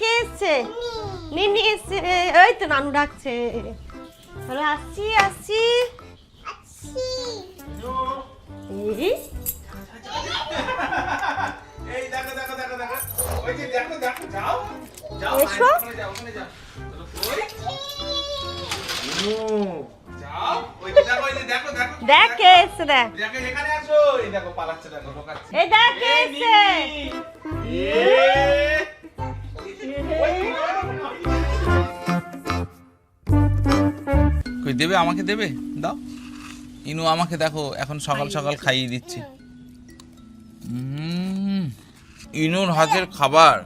কে এসছে? নিনি এসছে। এই তো নানু ডাকছে। বলো আসছি আসছি। এই এই দেখো দেখো দেখো দেখো ওই যে দেখো দেখো যাও যাও এসো। ওখানে যাও ওখানে যাও চলো কই ও যাও ওই যে দেখো ওই যে দেখো দেখো দেখ কে এসছে দেখ। দেখো এখানে আসো এই দেখো পালাচ্ছে দেখো বোকাচ্ছে এই দেখ কে এসছে। কই দেবে আমাকে দেবে দাও ইনু আমাকে দেখো এখন সকাল সকাল খাইয়ে দিচ্ছি ইনুর হাতের খাবার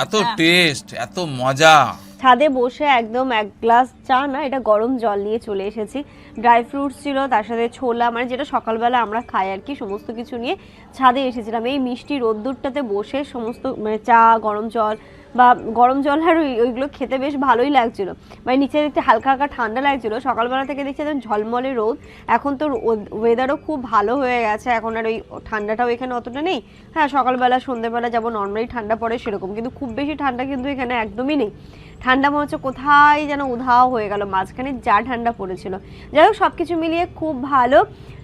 এত টেস্ট এত মজা ছাদে বসে একদম এক গ্লাস চা না, এটা গরম জল নিয়ে চলে এসেছি। ড্রাই ফ্রুটস ছিল, তার সাথে ছোলা, মানে যেটা সকালবেলা আমরা খাই আর কি, সমস্ত কিছু নিয়ে ছাদে এসেছিলাম। এই মিষ্টি রোদ্দুরটাতে বসে সমস্ত মানে চা, গরম জল বা গরম জল আর ওইগুলো খেতে বেশ ভালোই লাগছিল। মানে নিচে দেখতে হালকা হালকা ঠান্ডা লাগছিল, সকালবেলা থেকে দেখছি একদম ঝলমলে রোদ। এখন তো ওয়েদারও খুব ভালো হয়ে গেছে, এখন আর ওই ঠান্ডাটাও এখানে অতটা নেই। হ্যাঁ, সকালবেলা সন্ধ্যেবেলা যেমন নর্মালি ঠান্ডা পড়ে সেরকম, কিন্তু খুব বেশি ঠান্ডা কিন্তু এখানে একদমই নেই। ঠান্ডা মনে হচ্ছে কোথায় যেন উধাও হয়ে গেল, মাঝখানে যা ঠান্ডা পড়েছিল। যাই হোক, সব কিছু মিলিয়ে খুব ভালো।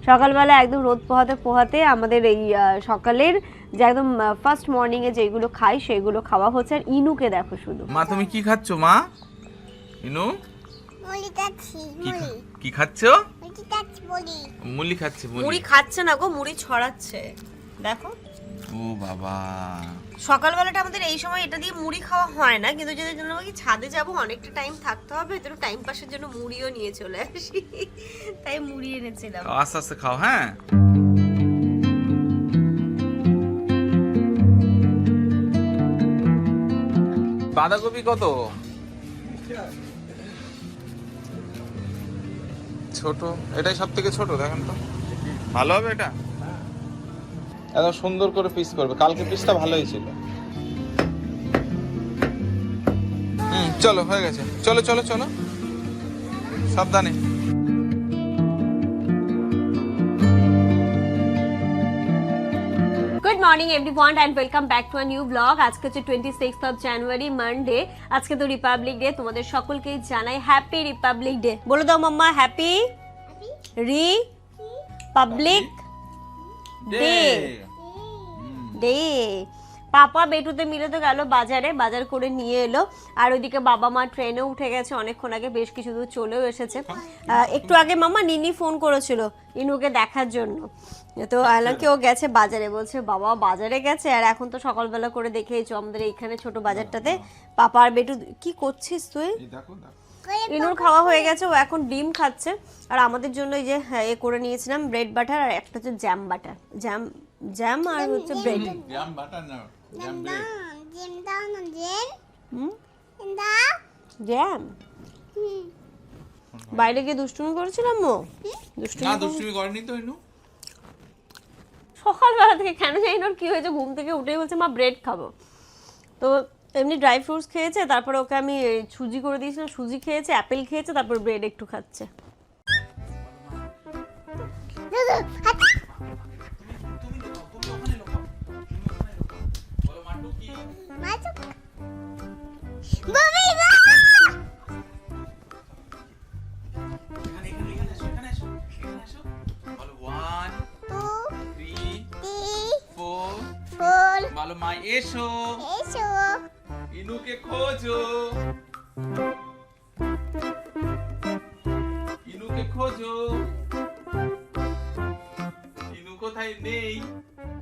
সকালবেলা একদম রোদ পোহাতে পোহাতে আমাদের এই সকালের যে একদম ফার্স্ট মর্নিংয়ে যেগুলো খাই সেগুলো খাওয়া হচ্ছে। আর ইনুকে দেখো শুধু। মা তুমি কি খাচ্ছ মা ইনু মুড়ি খাচ্ছি মুড়ি কি খাচ্ছ মুড়ি খাচ্ছি মুড়ি মুলি খাচ্ছে মুড়ি খাচ্ছে না গো, মুড়ি ছড়াচ্ছে দেখো। ও বাবা সকালবেলাটা আমাদের এই সময় এটা দিয়ে মুড়ি খাওয়া হয় না, কিন্তু যদি জন্য কি ছাদে যাব, অনেকটা টাইম থাকতে হবে, তো টাইম পাসের জন্য মুড়িও নিয়ে চলে আসি, তাই মুড়ি এনেছিলাম। আস্তে আস্তে খাও হ্যাঁ বাঁধাকপি কত ছোট এটাই সব থেকে ছোট দেখেন তো ভালো হবে এটা এত সুন্দর করে পিস করবে কালকে পিসটা ভালোই ছিল চলো হয়ে গেছে চলো চলো চলো সাবধানে good morning everyone and welcome back to a new blog. আজকে হচ্ছে 26th অফ জানুয়ারি, মানডে। আজকে তো রিপাবলিক ডে, তোমাদের সকলকেই জানাই হ্যাপি রিপাবলিক ডে। বলে দাও মাম্মা, হ্যাপি রিপাবলিক ডে ডে। পাপা বেটুতে মিলে তো গেল বাজারে, বাজার করে নিয়ে এলো। আর ওইদিকে বাবা মা ট্রেনে উঠে গেছে অনেকক্ষণ আগে, বেশ কিছু দূর চলেও এসেছে। একটু আগে মামা নিনি ফোন করেছিল ইনুকে দেখার জন্য, তো আলাকে ও গেছে বাজারে, বলছে বাবা বাজারে গেছে। আর এখন তো সকালবেলা করে দেখেইছো আমাদের এইখানে ছোট বাজারটাতে পাপা আর বেটু। কি করছিস তুই? ইনুর খাওয়া হয়ে গেছে, ও এখন ডিম খাচ্ছে। আর আমাদের জন্য এই যে এ করে নিয়েছিলাম ব্রেড বাটার, আর একটা হচ্ছে জ্যাম বাটার, জ্যাম আর হচ্ছে ব্রেড। জ্যাম বাটার না জ্যাম ব্রেড জিম দাও না জিম জ্যাম। বাইরে গিয়ে দুষ্টুমি করেছিলাম মো, না দুষ্টুমি করেনি তো ইনু সকালবেলা থেকে কেন জানি না কি হয়েছে, ঘুম থেকে উঠেই বলছে মা ব্রেড খাবো। তো এমনি ড্রাই ফ্রুটস খেয়েছে, তারপরে ওকে আমি সুজি করে দিয়েছিলাম, সুজি খেয়েছে, অ্যাপেল খেয়েছে, তারপর ব্রেড একটু খাচ্ছে। বলো মা এসো এসো ইনুকে খোঁজো ইনুকে খোঁজো ইনু কোথায় নেই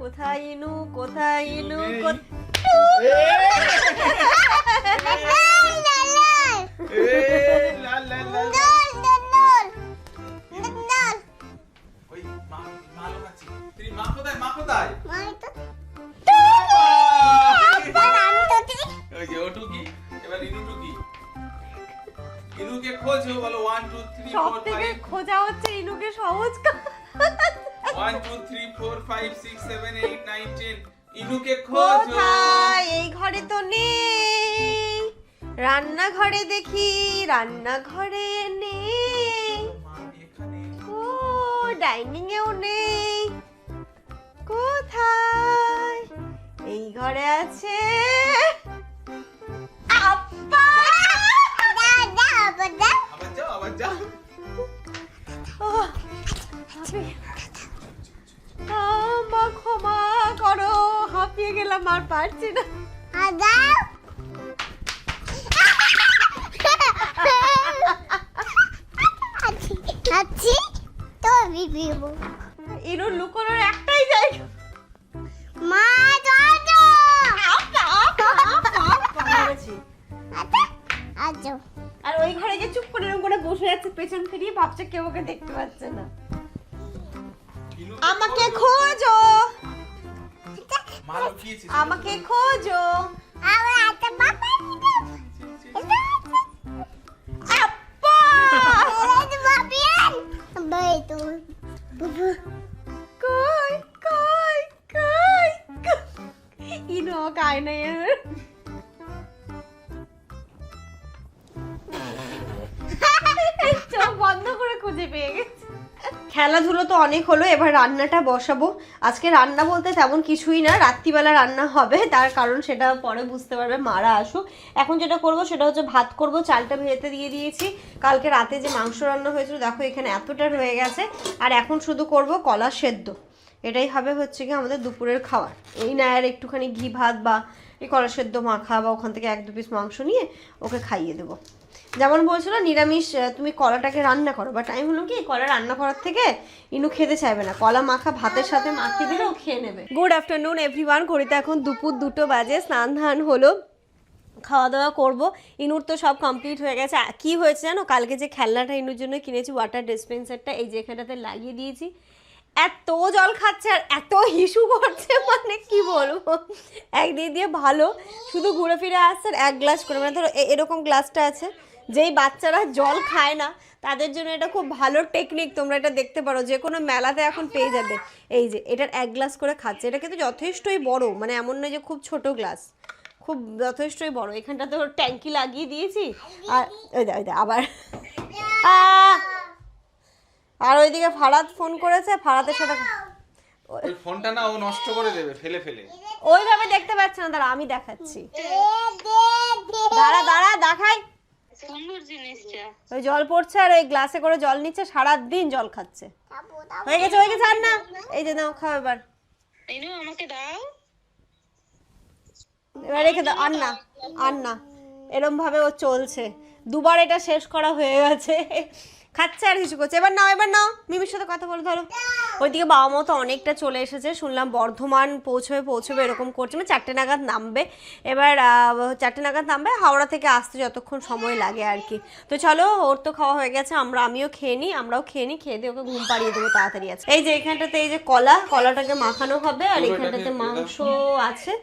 কোথায় ইনু, কোথায় ইনু, লাল লাল লাল ওই মা মালো কাছে তুই মা কোথায় মা কোথায় ওই যে ওটু কি এবার ইনু টুকি ইনুকে খোঁজো বলো 1 2 3 সব 4 থেকে 5 খোঁজা হচ্ছে ইনুকে সহজ কাজ। 1 2 3 4 5 6 7 8 9 10 ইনুকে খোঁজো কোথায়? এই ঘরে তো নেই, রান্নাঘরে দেখি, রান্নাঘরে নেই, মা এখানে ও ডাইনিং এও নেই, কোথায়? এই ঘরে আছে, পারছি না। আদাও আছি তো বিবিবো ইনু লুকোনোর একটাই জায়গা। মা দাদা পেরেছি। আজো আর ওই ঘরে গিয়ে চুপ করে এরকম করে বসে যাচ্ছে পেছন ফিরিয়ে, ভাবছে কেউ ওকে দেখতে পাচ্ছে না। আমাকে খোঁজো, মা লুকিয়েছে। আমাকে খোঁজো। আবার একটা বাবা আপা এটা বাবিয়ান বাই তো বুবু কই কই কই ইনু কাই না এর চোখ বন্ধ করে খুঁজে পেয়ে গেছে। খেলাধুলো তো অনেক হলো, এবার রান্নাটা বসাবো। আজকে রান্না বলতে তেমন কিছুই না, রাত্রিবেলা রান্না হবে, তার কারণ সেটা পরে বুঝতে পারবে মারা আসুক। এখন যেটা করব সেটা হচ্ছে ভাত করব, চালটা ভেজে দিয়ে দিয়েছি। কালকে রাতে যে মাংস রান্না হয়েছিল দেখো এখানে এতটা রয়ে গেছে। আর এখন শুধু করব কলা সেদ্ধ, এটাই হবে হচ্ছে কি আমাদের দুপুরের খাবার। এই না আর একটুখানি ঘি ভাত বা এই কলা সেদ্ধ মাখা বা ওখান থেকে 1-2 পিস মাংস নিয়ে ওকে খাইয়ে দেবো। যেমন বলছিল নিরামিষ তুমি কলাটাকে রান্না করো, বা টাইম হলো কি কলা রান্না করার থেকে ইনু খেতে চাইবে না, কলা মাখা ভাতের সাথে মাখিয়ে দিলে ও খেয়ে নেবে। গুড আফটারনুন এভরিওয়ান, ঘড়িতে এখন দুপুর 2টো বাজে, স্নান ধান হলো, খাওয়া দাওয়া করবো। ইনুর তো সব কমপ্লিট হয়ে গেছে। কি হয়েছে জানো, কালকে যে খেলনাটা ইনুর জন্য কিনেছি ওয়াটার ডিসপেন্সারটা, এই যে এখানটাতে লাগিয়ে দিয়েছি, এত জল খাচ্ছে আর এত হিসু করছে, মানে কি বলবো। একদিক দিয়ে ভালো, শুধু ঘুরে ফিরে আসছে আর 1 গ্লাস করে, মানে ধরো এরকম গ্লাসটা আছে, যেই বাচ্চারা জল খায় না তাদের জন্য এটা খুব ভালো টেকনিক। তোমরা এটা দেখতে পারো, যে কোনো মেলাতে এখন পেয়ে যাবে। এই যে এটার 1 গ্লাস করে খাচ্ছে, এটা কিন্তু যথেষ্টই বড়, মানে এমন নয় যে খুব ছোট গ্লাস, খুব যথেষ্টই বড়। এখানটা তো ট্যাঙ্কি লাগিয়ে দিয়েছি। আর ওই দা আবার আর ওইদিকে ফারাদ ফোন করেছে, ফারাদের সাথে ওই ফোনটা না ও নষ্ট করে দেবে ফেলে ফেলে। ওইভাবে দেখতে পাচ্ছে না, দাঁড়া আমি দেখাচ্ছি, দাঁড়া দাঁড়া দেখাই। সুন্দর জিনিসটা। ওই জল পড়ছে আর ওই গ্লাসে করে জল নিচ্ছে, সারাদিন জল খাচ্ছে। হয়ে গেছে আর না, এই যে নাও খাও এবার, ইনু আমাকে দাও। এবার রেখে দাও, আর না এরম ভাবে ও চলছে। 2বার এটা শেষ করা হয়ে গেছে, খাচ্ছে আর কিছু করছে। এবার নাও মিমির সাথে কথা বলে ধরো। ওইদিকে বাবা মা তো অনেকটা চলে এসেছে, শুনলাম বর্ধমান পৌঁছবে এরকম করছে, মানে 4টে নাগাদ নামবে। এবার 4টে নাগাদ নামবে, হাওড়া থেকে আসতে যতক্ষণ সময় লাগে আর কি। তো চলো, ওর তো খাওয়া হয়ে গেছে, আমরাও খেয়ে নিই, খেয়ে দিয়ে ওকে ঘুম পাড়িয়ে দেবো তাড়াতাড়ি। আছে এই যে এখানটাতে এই যে কলাটাকে মাখানো হবে, আর এখানটাতে মাংস আছে,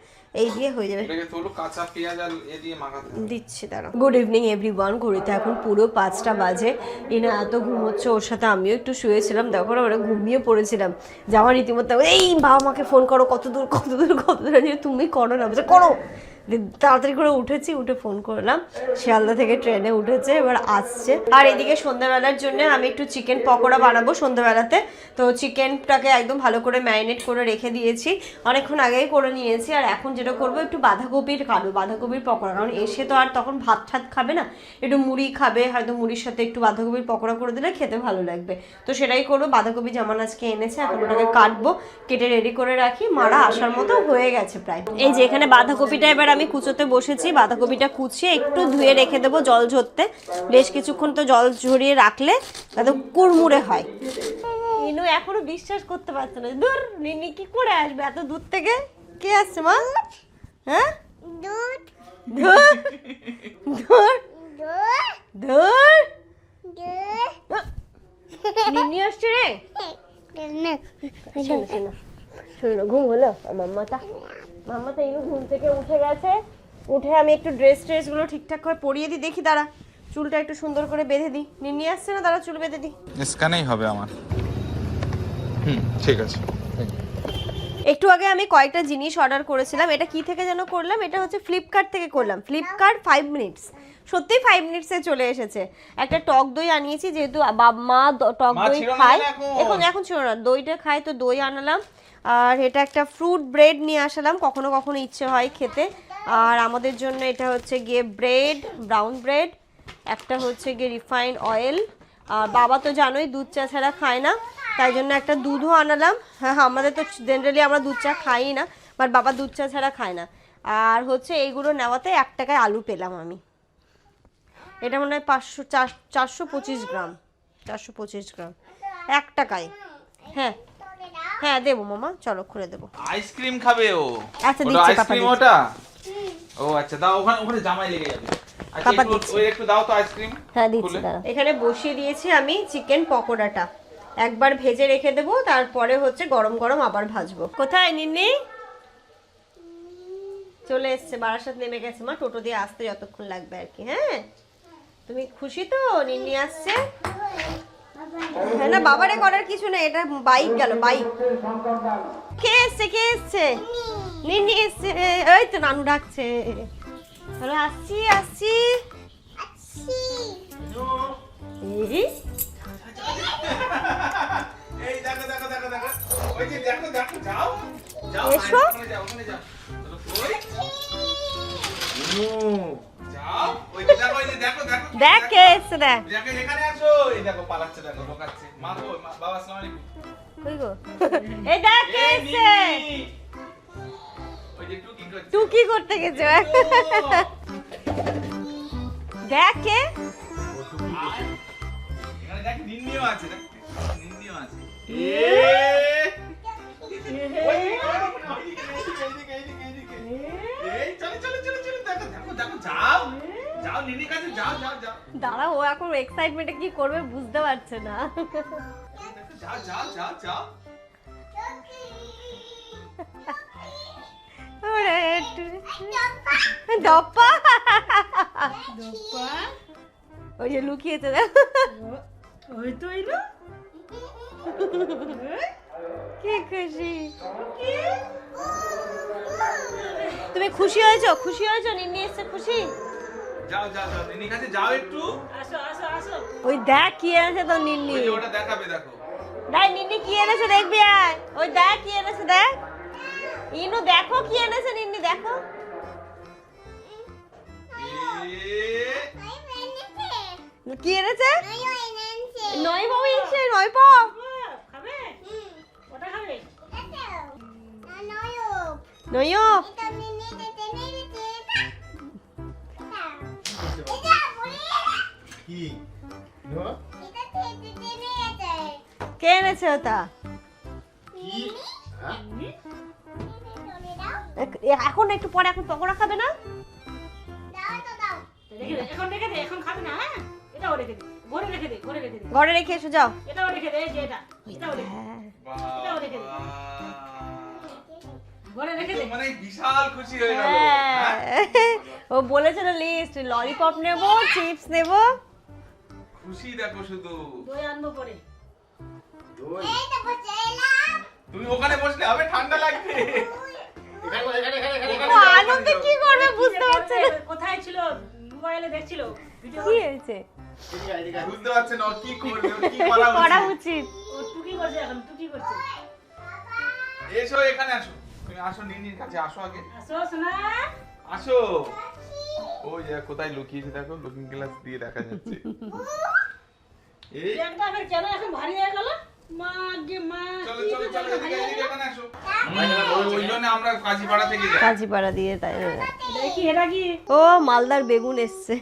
এই দিয়ে হয়ে যাবে। এটাকে তোলো, কাঁচা পেঁয়াজ আর এ দিয়ে মাখাতে দিচ্ছি দাঁড়া। গুড ইভিনিং এভরিওয়ান, ঘড়িতে এখন পুরো 5টা বাজে। ইনা এত ঘুমোচ্ছে, ওর সাথে আমিও একটু শুয়েছিলাম, দেখো আমরা ঘুমিয়ে পড়েছিলাম। যাওয়ার রীতিমতো এই বাবা মাকে ফোন করো, কত দূর তুমি করো না, বলছে করো। তাড়াতাড়ি করে উঠে ফোন করলাম, শিয়ালদা থেকে ট্রেনে উঠেছে, এবার আসছে। আর এদিকে সন্ধ্যাবেলার জন্য আমি একটু চিকেন পকোড়া বানাবো সন্ধ্যাবেলাতে। তো চিকেনটাকে একদম ভালো করে ম্যারিনেট করে রেখে দিয়েছি, অনেকক্ষণ আগেই করে নিয়েছি। আর এখন যেটা করবো, একটু বাঁধাকপির পকোড়া, কারণ এসে তো আর তখন ভাত খাবে না, একটু মুড়ি খাবে, হয়তো মুড়ির সাথে একটু বাঁধাকপির পকোড়া করে দিলে খেতে ভালো লাগবে। তো সেটাই করবো। বাঁধাকপি জামান আজকে এনেছে, এখন ওটাকে কাটবো, কেটে রেডি করে রাখি। মারা আসার মতো হয়ে গেছে প্রায়। এই যে এখানে বাঁধাকপিটা এবার আমি কুচোতে বসেছি, বাঁধাকপিটা কুচিয়ে একটু ধুয়ে রেখে দেবো জল ঝরতে। বেশ কিছুক্ষণ তো জল ঝরিয়ে রাখলে তাতে কুড়মুড়ে হয়। ইনু এখনো বিশ্বাস করতে পারছে না, দূর নিনি কি করে আসবে এত দূর থেকে। কে আসছে মা? হ্যাঁ দুধ ধুর ধুর ধুর নিনি আসছে রে। শোনো ঘুম হলো মাম্মাটা ইনু ঘুম থেকে উঠে গেছে। উঠে আমি একটু ড্রেসগুলো ঠিকঠাক করে পরিয়ে দিই, দেখি দাঁড়া চুলটা একটু সুন্দর করে বেঁধে দিই। নিনি আসছে না, দাঁড়া চুল বেঁধে দিই। স্ক্যানেই হবে আমার। ঠিক আছে। একটু আগে আমি কয়েকটা জিনিস অর্ডার করেছিলাম, এটা কি থেকে যেন করলাম, এটা হচ্ছে ফ্লিপকার্ট থেকে করলাম। ফ্লিপকার্ট 5 মিনিটস, সত্যি 5 মিনিটসে চলে এসেছে। একটা টক দই আনিয়েছি, যেহেতু মা টক দই খায়, এখন ছিল না, দইটা খায়, তো দই আনালাম। আর এটা একটা ফ্রুট ব্রেড নিয়ে আসলাম, কখনো কখনো ইচ্ছে হয় খেতে। আর আমাদের জন্য এটা হচ্ছে গিয়ে ব্রাউন ব্রেড, একটা হচ্ছে গিয়ে রিফাইন্ড অয়েল। আর বাবা তো জানোই দুধ চা ছাড়া খায় না, তাই জন্য একটা দুধও আনালাম। হ্যাঁ আমাদের তো জেনারেলি আমরা দুধ চা খাই না, বাট বাবা দুধ চা ছাড়া খায় না। আর হচ্ছে এইগুলো নেওয়াতে 1 টাকায় আলু পেলাম আমি। এটা মনে হয় 425 গ্রাম, 425 গ্রাম 1 টাকায়। হ্যাঁ হ্যাঁ দেবো মামা, চলো খুলে দেবো। আইসক্রিম খাবে ও। আচ্ছা, ওটা দিচ্ছি, পাপা আইসক্রিম দিচ্ছি। ওটা। ও আচ্ছা, দাও, ওখানে জামাই লেগে যাবে। আচ্ছা পাপা একটু দিচ্ছি। ওই একটু দাও তো আইসক্রিম। হ্যাঁ দিচ্ছি খুলে। দাঁড়া। এখানে বসিয়ে দিয়েছি আমি চিকেন পকোড়াটা, একবার ভেজে রেখে দেবো, তারপরে হচ্ছে গরম গরম আবার ভাজবো। কোথায় নিন্নি? চলে এসছে, বারাসাত নেমে গেছে মা, টোটো দিয়ে আসতে যতক্ষণ লাগবে আর কি। হ্যাঁ তুমি খুশি তো নিন্নি আসছে? হ্যাঁ না, বাবারে করার কিছু নেই, এটা বাইক গেল, বাইক। কে এসছে, কে এসছে? নিন্নি এসছে, এই তো নানু ডাকছে। হ্যালো, আসছি আসছি। এই এই দেখো দেখো দেখো দেখো, ওই যে দেখো দেখো, যাও যাও, এসো। ওখানে যাও, ওখানে যাও। চলো, ওই ও যাও, ওই যে দেখো, ওই যে দেখো দেখো, দেখ কে এসছে, দেখ। দেখো এখানে আসো, এই দেখো পালাচ্ছে, দেখো ঢোকাচ্ছে। মা তো বাবা, আসসালামু আলাইকুম। কই গো? এই দেখ কে এই এসছে। মিমি। ওই যে টুকি করছে। তুই কি করতে গেছো? দেখ কে। এখানে দেখ নিন্নিও আছে, দেখ নিন্নিও আছে। এই চলো চলো চলো চলো, দেখো দেখো দেখো, যাও যাও নিন্নির কাছে যাও যাও যাও, দাঁড়া, ও এখন এক্সাইটমেন্টে কি করবে বুঝতে পারছে না। যাও যাও যাও যাও। ওরে দপ্পা, ওই যে লুকিয়েছে দেখ। ওই তো এলো। কি খুশি। তুমি খুশি হয়েছো? খুশি হয়েছো? নিন্নি এসছে, খুশি? যাও যাও যাও নিন্নির কাছে যাও একটু। আসো আসো আসো। ওই দেখ কি এনেছে তো নিন্নি। ওই যে ওটা দেখাবে, দেখো। দেখ নিন্নি কি এনেছে, দেখবি আয়। ওই দেখ কি এনেছে, দেখ ইনু, দেখো কি এনেছে নিন্নি, দেখো। কি এনেছে? নয় বাবু এসে, নয় পাও। খাবে? ওটা খাবে? নয়ও কি কে এনেছে ওটা? এখন একটু পরে, এখন পকোড়া খাবে না? রেখে দে, এখন রেখে দে, এখন খাবে না। হ্যাঁ, এটাও রেখে দে, ঘরে রেখে দে, ঘরে রেখে দে। ঘরে রেখে এসো, যাও। এটাও রেখে দে, এই যে এটা, এটাও রেখে দে, হ্যাঁ। এটাও রেখে দে। ঘরে রেখে দে। মানে বিশাল খুশি হয়ে গেল। হ্যাঁ। ও বলেছিল লিস্ট, ললিপপ নেব, চিপস নেব। খুশি দেখো শুধু। দই আনবো পরে। তুমি ওখানে বসলে হবে, ঠান্ডা লাগবে। ও আনন্দে কি করবে বুঝতে পারছে না। কোথায় ছিল? মোবাইলে দেখছিল ভিডিও। কি হয়েছে? বুঝতে পারছে না ও কি করবে, ও কি করা করা উচিত। উচিত। ও টুকি করছে, এখন টুকি করছে। এসো এখানে আসো, তুমি আসো নিন্নির কাছে আসো আগে, আসো সোনা। আসো। ওই যে কোথায় লুকিয়েছে দেখো, লুকিং গ্লাস দিয়ে দেখা যাচ্ছে। এই ব্যাগটা আবার কেন এখন ভারী হয়ে গেল? মা গে মা। চলো চলো চলো, এদিকে এদিকে এখানে আসো। ওই জন্য আমরা কাজীপাড়া থেকে যাই। কাজীপাড়া দিয়ে তাই। এটা কি, এটা কি? ও মালদার বেগুন এসছে।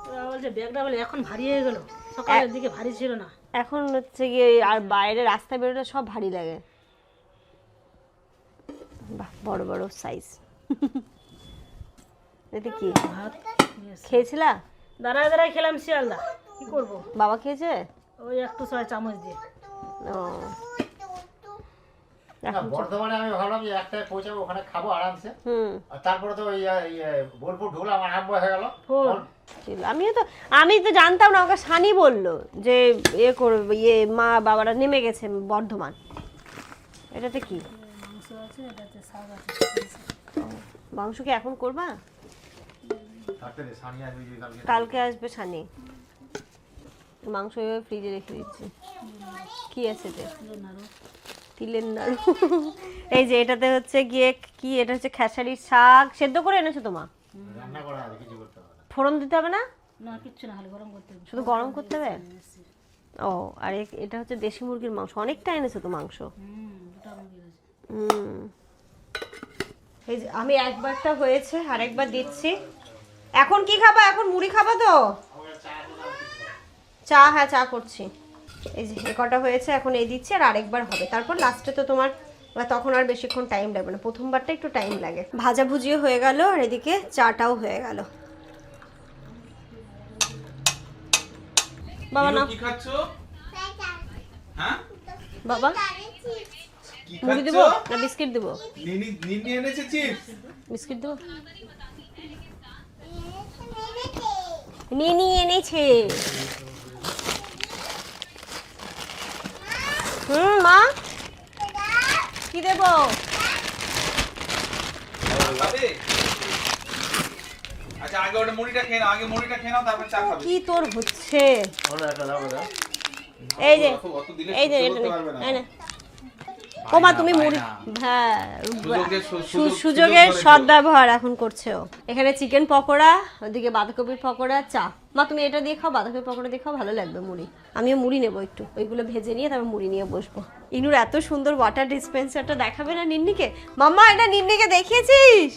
ওরা বলছে ব্যাগটা বলে এখন ভারী হয়ে গেল, সকালের দিকে ভারী ছিল না। এখন হচ্ছে গিয়ে আর বাইরে রাস্তায় বেরোলে সব ভারী লাগে। বাহ, বড় বড় সাইজ। এটা কি ভাত খেয়েছিলা? দাঁড়ায় দাঁড়ায় খেলাম শিয়ালদা, কি করবো? বাবা খেয়েছে? ওই একটু সবাই চামচ দিয়ে। ও বর্ধমানে আমি ভাবলাম যে একটায় পৌঁছাবো, ওখানে খাবো আরামসে। হুম আর তারপরে তো ওই বোলপুর ঢুকলাম, আরম্ভ হয়ে গেল। ফোন ছিল। আমি তো জানতাম না, ওকে সানি বললো যে ইয়ে করবে, ইয়ে মা বাবারা নেমে গেছে বর্ধমান। এটাতে কি মাংস আছে, এটাতে শাক আছে। মাংস কি এখন করবা? থাকতে দে, সানিয়া আসবে যে কালকে। কালকে আসবে সানি। মাংস এভাবে ফ্রিজে রেখে দিচ্ছি। কি আছে এতে? তিলের নাড়ু। এই যে এটাতে হচ্ছে গিয়ে কি, এটা হচ্ছে খেসারির শাক সেদ্ধ করে এনেছো তোমা? রান্না করা হবে, কিছু করতে হবে না। ফোড়ন দিতে হবে না? না কিচ্ছু না, খালি গরম করতে হবে। শুধু গরম করতে হবে? ও আর এটা হচ্ছে দেশি মুরগির মাংস, অনেকটা এনেছো তো মাংস। দুটা মুরগি আছে। এই যে আমি একবারটা হয়েছে, আরেকবার দিচ্ছি। এখন কি খাবা? এখন মুড়ি খাবা তো? চা, হ্যাঁ চা করছি। এই যে এ কটা হয়েছে, এখন এই দিচ্ছি, আর আরেকবার হবে। তারপর লাস্টে তো তোমার তখন আর বেশিক্ষণ টাইম লাগবে না, প্রথমবারটা একটু টাইম লাগে। ভাজা ভুজিও হয়ে গেল, আর এদিকে চাটাও হয়ে গেল। বাবা না, কি খাচ্ছো? হ্যাঁ বাবা কি মুড়ি খাচ্ছো? দেবো না বিস্কিট দেবো? নিনি এনেছে চিপস। বিস্কিট দেবো? নিনি এনেছে। মা কি দেবো? খাবে? আচ্ছা আগে ওটা মুড়িটা খেয়ে নাও, আগে মুড়িটা খেয়ে নাও, তারপর চা খাবে। কি তোর হচ্ছে? ওরা একটা দাও দাও। এই যে অত দিলে এই যে সহ্য করতে পারবে না। এই নে। ও মা তুমি মুড়ি, হ্যাঁ সুযোগের সদ্ব্যবহার এখন করছে ও। এখানে চিকেন পকোড়া, ওদিকে বাঁধাকপির পকোড়া, চা। মা তুমি এটা দিয়ে খাও, বাঁধাকপির পকোড়া দিয়ে খাও, ভালো লাগবে মুড়ি। আমিও মুড়ি নেবো একটু, ওইগুলো ভেজে নিয়ে তারপর মুড়ি নিয়ে বসবো। ইনুর এত সুন্দর ওয়াটার ডিসপেন্সারটা দেখাবে না নিন্নিকে? মাম্মা এটা নিন্নিকে দেখিয়েছিস?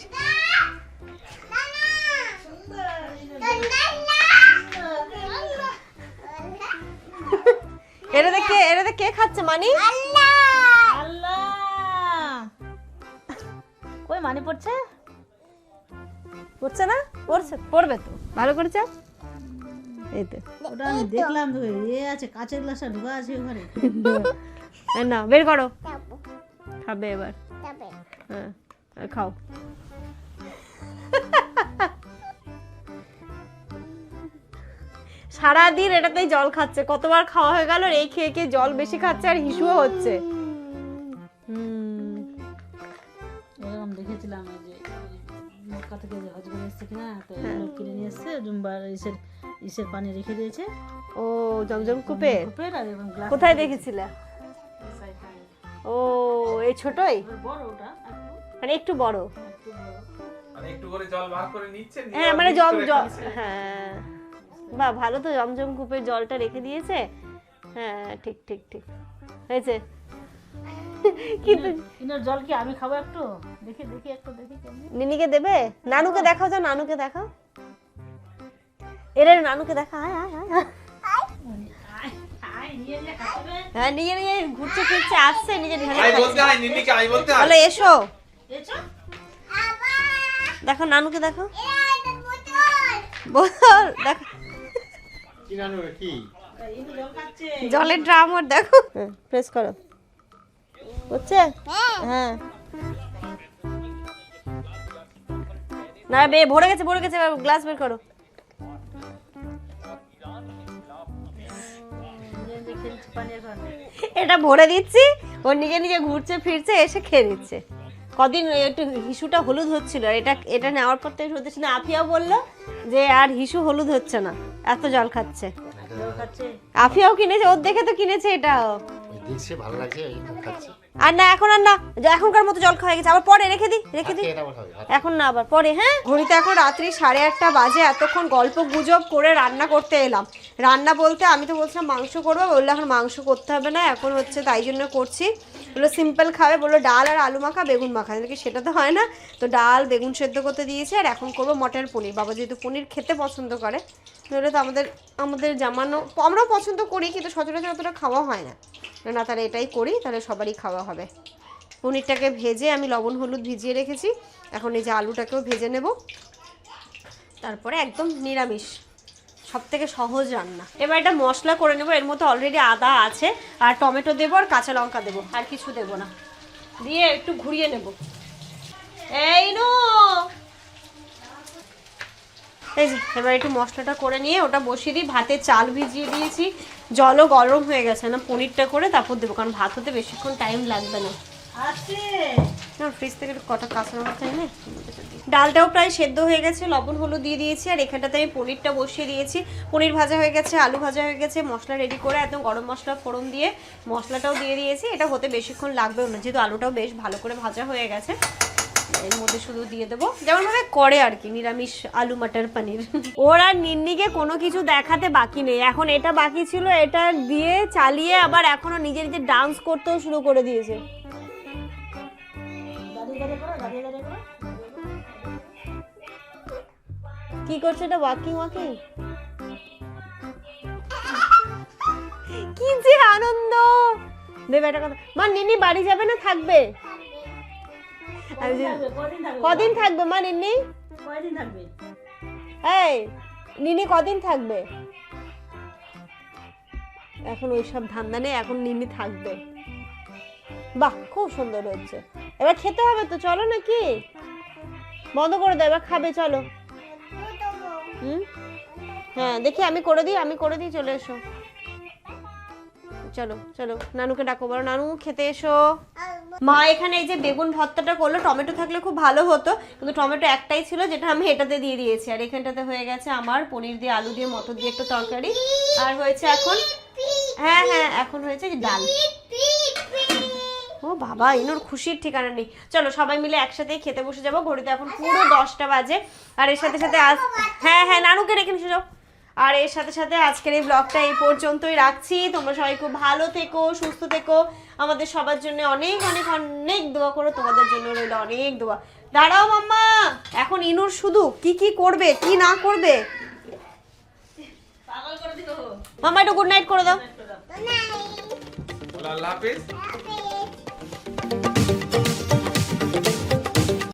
এটা কে খাচ্ছে মানি? আল্লাহ, কই মানে পড়ছে? পড়ছে না? পড়বে তো, ভালো করে চা। এই তো ওটা আমি দেখলাম তো, এ আছে কাঁচের গ্লাসটা ঢোকা আছে ওখানে। না বের করো, খাবে এবার। হ্যাঁ আর খাও। সারাদিন এটাতেই জল খাচ্ছে, কতবার খাওয়া হয়ে গেল, এই খেয়ে খেয়ে জল বেশি খাচ্ছে আর হিসুও হচ্ছে। এরকম দেখেছিলাম এই যে মক্কা থেকে যে হজ করে এসছে কিনা, তো এগুলো কিনে নিয়ে এসছে, জুম্বার ইসের পানি রেখে দিয়েছে। ও জমজম কূপে? কূপের আর এরকম গ্লাস। কোথায় দেখেছিলে? ও এই ছোটই, বড় ওটা মানে একটু বড়। মানে একটু করে জল বার করে নিচ্ছে। হ্যাঁ মানে হ্যাঁ বাহ, ভালো তো, জমজম কূপের জলটা রেখে দিয়েছে। হ্যাঁ ঠিক ঠিক ঠিক হয়েছে। কিন্তু ইনার জল কি আমি খাবো একটু? দেখি একটু দেখি কেমন। নিনিকে দেবে? নানুকে দেখাও, যাও নানুকে দেখাও। এরে নানুকে দেখা। আয় আয় আয় হ্যাঁ, নিয়ে নিয়ে ঘুরছে ফিরছে, আসছে নিজে ঢেলে আই বলতে হয় নিনিকে, আই বলতে হয়। বলে এসো। এসো দেখো নানুকে দেখো, বল দেখো কি জানো কি? ইনি জল খাচ্ছে। জলের ড্রাম ওর দেখো। প্রেস করো, হচ্ছে? হ্যাঁ না ভরে গেছে গ্লাস বের করো। এটা ভরে দিচ্ছি, ও নিজে নিজে ঘুরছে ফিরছে, এসে খেয়ে নিচ্ছে। কদিন একটু হিসুটা হলুদ হচ্ছিল, এটা নেওয়ার পর থেকে হচ্ছে না। আফিয়াও বললো যে আর হিসু হলুদ হচ্ছে না, এত জল খাচ্ছে। আফিয়াও কিনেছে, ওর দেখে তো কিনেছে এটাও। দেখছে ভালো লাগছে এই খাচ্ছি। আর না এখন আর না, এখনকার মতো জল খাওয়া গেছে, আবার পরে রেখে দি। এটা বল হবে। এখন না, আবার পরে। হ্যাঁ ঘড়িতে এখন রাত্রি 8:30 বাজে। এতক্ষণ গল্প গুজব করে রান্না করতে এলাম। রান্না বলতে আমি তো বলছিলাম মাংস করবো, বললো এখন মাংস করতে হবে না, এখন হচ্ছে তাই জন্য করছি। বললো সিম্পল খাবে, বললো ডাল আর আলু মাখা, বেগুন মাখা। নাকি সেটা তো হয় না, তো ডাল বেগুন সেদ্ধ করতে দিয়েছে। আর এখন করবো মটর পনির। বাবা যেহেতু পনির খেতে পছন্দ করে, তাহলে তো আমাদের জামানো, আমরাও পছন্দ করি কিন্তু সচরাচর অতটা খাওয়া হয় না। না তাহলে এটাই করি, তাহলে সবারই খাওয়া হবে। পনিরটাকে ভেজে আমি লবণ হলুদ ভিজিয়ে রেখেছি, এখন এই যে আলুটাকেও ভেজে নেব, তারপরে একদম নিরামিষ, সব থেকে সহজ রান্না। এবার এটা মশলা করে নেব। এর মধ্যে অলরেডি আদা আছে, আর টমেটো দেবো, আর কাঁচা লঙ্কা দেবো, আর কিছু দেবো না। দিয়ে একটু ঘুরিয়ে নেব। এই নো এই যে এবার একটু মশলাটা করে নিয়ে ওটা বসিয়ে দিই। ভাতে চাল ভিজিয়ে দিয়েছি, জলও গরম হয়ে গেছে, না পনিরটা করে তারপর দেবো, কারণ ভাত হতে বেশিক্ষণ টাইম লাগবে না। না ফ্রিজ থেকে কটা কাঁচা লঙ্কা চাই না। ডালটাও প্রায় সেদ্ধ হয়ে গেছে, লবণ হলুদ দিয়ে দিয়েছি, আর এখানটাতে আমি পনিরটা বসিয়ে দিয়েছি। পনির ভাজা হয়ে গেছে, আলু ভাজা হয়ে গেছে, মশলা রেডি করে একদম গরম মশলা ফোড়ন দিয়ে মশলাটাও দিয়ে দিয়েছি। এটা হতে বেশিক্ষণ লাগবেও না, যেহেতু আলুটাও বেশ ভালো করে ভাজা হয়ে গেছে। এর মধ্যে শুধু দিয়ে দেবো যেমন ভাবে করে আর কি, নিরামিষ আলু মটর পনির। ওর আর নিন্নিকে কোনো কিছু দেখাতে বাকি নেই, এখন এটা বাকি ছিল, এটা দিয়ে চালিয়ে আবার এখনো নিজে নিজে ডান্স করতেও শুরু করে দিয়েছে। কি করছে এটা? Walking walking. কি যে আনন্দ! দেবে একটা কথা, মা নিনি বাড়ি যাবে না থাকবে? কদিন থাকবে মা নিনি? কয়দিন থাকবে? এই নিনি কদিন থাকবে? এখন ওইসব ধান্দা নেই, এখন নিনি থাকবে। বাহ, খুব সুন্দর হচ্ছে। এবার খেতে হবে তো, চলো নাকি? বন্ধ করে দাও, এবার খাবে, চলো। হুম, হ্যাঁ দেখি আমি করে দিই, চলে এসো। চলো চলো, নানুকে ডাকো, বলো নানু খেতে এসো। মা এখানে এই যে বেগুন ভর্তাটা করলো, টমেটো থাকলে খুব ভালো হতো, কিন্তু টমেটো একটাই ছিল যেটা আমি এটাতে দিয়ে দিয়েছি। আর এখানটাতে হয়ে গেছে আমার পনির দিয়ে, আলু দিয়ে, মটর দিয়ে একটা তরকারি। আর হয়েছে এখন, হ্যাঁ হ্যাঁ এখন হয়েছে ডাল। ও বাবা, ইনুর খুশির ঠিকানা নেই। চলো সবাই মিলে একসাথে খেতে বসে যাবো। ঘড়িতে এখন পুরো 10টা বাজে। আর এর সাথে সাথে আজ, হ্যাঁ হ্যাঁ নানুকে রেখে নিয়ে যাও। আর এর সাথে সাথে আজকের এই ব্লগটা এই পর্যন্তই রাখছি। তোমরা সবাই খুব ভালো থেকো, সুস্থ থেকো। আমাদের সবার জন্য অনেক অনেক অনেক দোয়া করো। তোমাদের জন্য রইল অনেক দোয়া। দাঁড়াও মাম্মা, এখন ইনুর শুধু কি কি করবে কি না করবে। মাম্মা একটু গুড নাইট করে দাও। আল্লাহ হাফেজ। Happy